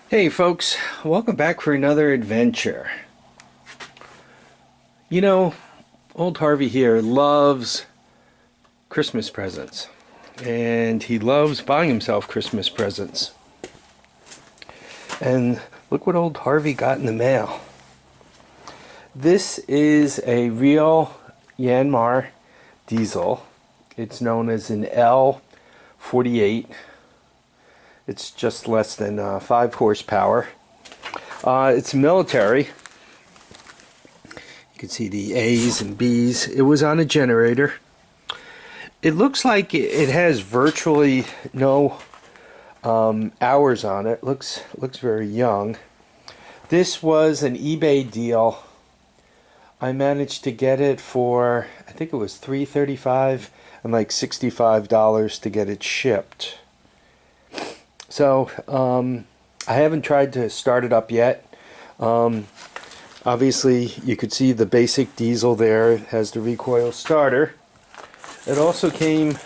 Hey folks, welcome back for another adventure. You know, old Harvey here loves Christmas presents, and he loves buying himself Christmas presents. And look what old Harvey got in the mail. This is a real Yanmar Diesel. It's known as an L48. It's just less than 5 horsepower. It's military. You can see the A's and B's. It was on a generator. It looks like it has virtually no hours on it. Looks very young. This was an eBay deal. I managed to get it for, I think it was $3.35 and like $65 to get it shipped. So I haven't tried to start it up yet. Obviously you could see the basic diesel there. It has the recoil starter. It also came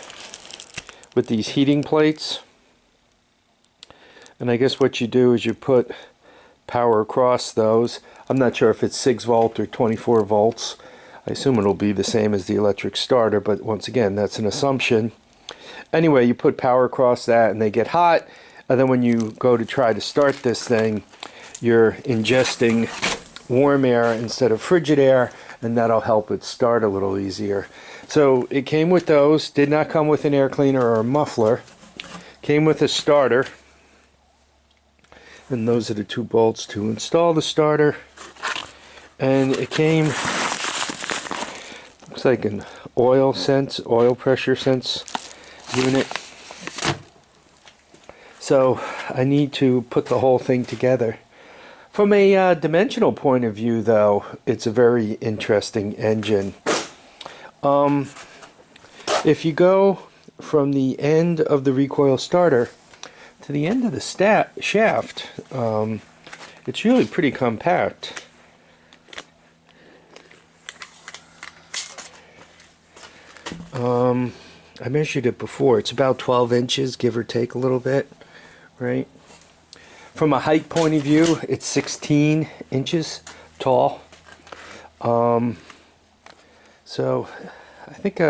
with these heating plates, and I guess what you do is you put power across those. I'm not sure if it's 6 volt or 24 volts. I assume it'll be the same as the electric starter, but once again, that's an assumption. Anyway, you put power across that and they get hot, and then when you go to try to start this thing, you're ingesting warm air instead of frigid air, and that'll help it start a little easier. So it came with those. Did not come with an air cleaner or a muffler. Came with a starter, and those are the 2 bolts to install the starter. And it came, looks like an oil pressure sense unit. So I need to put the whole thing together. From a dimensional point of view, though, it's a very interesting engine. If you go from the end of the recoil starter to the end of the shaft, it's really pretty compact. I measured it before. It's about 12 inches, give or take a little bit, right? From a height point of view, it's 16 inches tall. So I think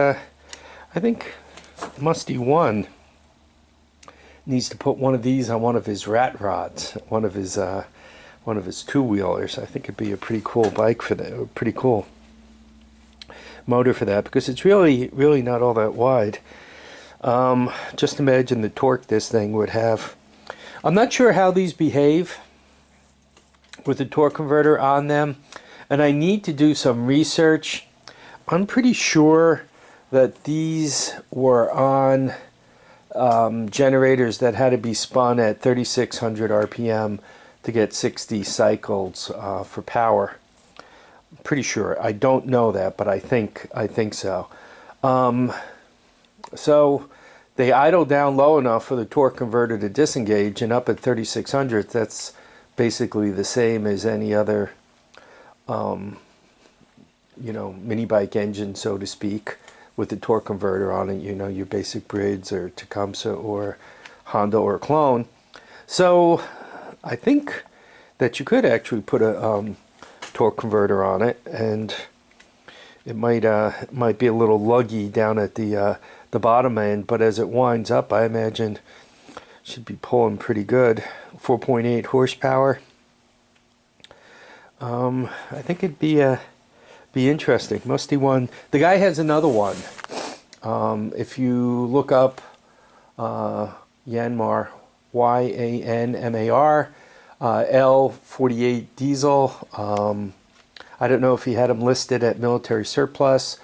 Musty One needs to put one of these on one of his rat rods, one of his 2-wheelers. I think it'd be a pretty cool bike for that, pretty cool motor for that, because it's really not all that wide. Just imagine the torque this thing would have. I'm not sure how these behave with the torque converter on them, and I need to do some research. I'm pretty sure that these were on generators that had to be spun at 3600 RPM to get 60 cycles for power. I'm pretty sure. I don't know that, but I think so. So they idle down low enough for the torque converter to disengage, and up at 3600, that's basically the same as any other mini bike engine, so to speak, with the torque converter on it. Your basic Briggs or Tecumseh or Honda or clone. So I think that you could actually put a torque converter on it, and it might be a little luggy down at the bottom end, but as it winds up, I imagine it should be pulling pretty good. 4.8 horsepower. I think it'd be interesting. Musty One. The guy has another one. If you look up Yanmar, Yanmar L48 Diesel. I don't know if he had them listed at military surplus.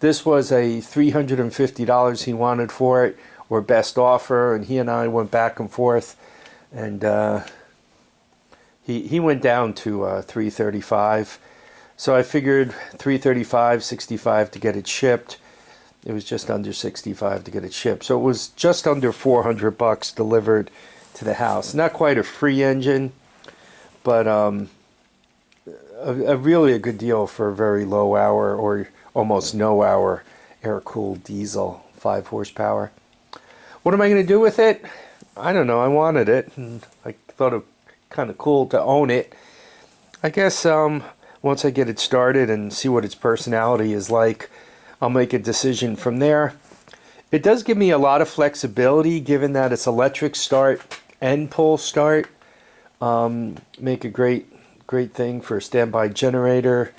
This was a $350 he wanted for it, or best offer, and he and I went back and forth, and he went down to $335. So I figured $335, $65 to get it shipped. It was just under $65 to get it shipped. So it was just under $400 delivered to the house. Not quite a free engine, but really a good deal for a very low hour or almost no hour air-cooled diesel, 5 horsepower. What am I going to do with it? I don't know. I wanted it, and I thought kind of cool to own it. I guess once I get it started and see what its personality is like, I'll make a decision from there. It does give me a lot of flexibility given that it's electric start and pull start. Make a great thing for a standby generator.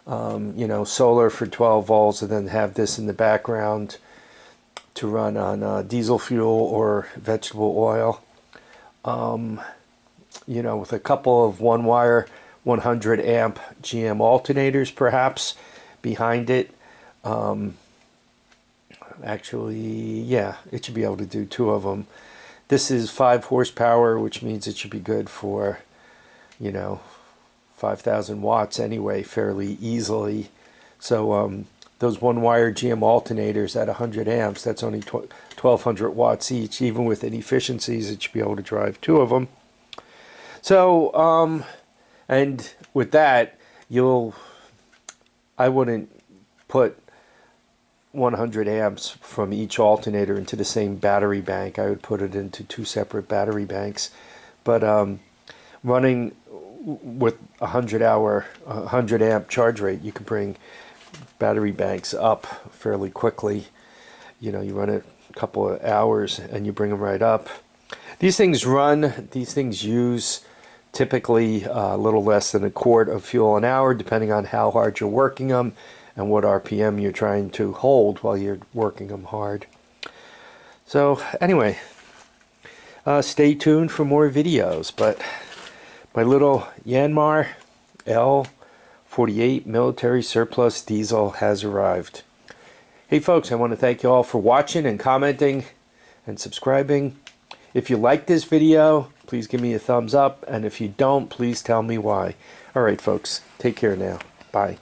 You know, solar for 12 volts, and then have this in the background to run on diesel fuel or vegetable oil. You know, with a couple of one wire 100 amp GM alternators perhaps behind it. Actually, yeah, it should be able to do 2 of them. This is 5 horsepower, which means it should be good for, you know, 5,000 watts anyway, fairly easily. So those one wire GM alternators at 100 amps, that's only 1,200 watts each. Even with inefficiencies, it should be able to drive 2 of them. So and with that, I wouldn't put 100 amps from each alternator into the same battery bank. I would put it into 2 separate battery banks. But running with 100 amp charge rate, you can bring battery banks up fairly quickly. You know, you run it a couple of hours and you bring them right up. These things use typically a little less than a quart of fuel an hour, depending on how hard you're working them and what RPM you're trying to hold while you're working them hard. So anyway, stay tuned for more videos. But my little Yanmar L48 military surplus diesel has arrived. Hey folks, I want to thank you all for watching and commenting and subscribing. If you like this video, please give me a thumbs up, and if you don't, please tell me why. Alright folks, take care now. Bye.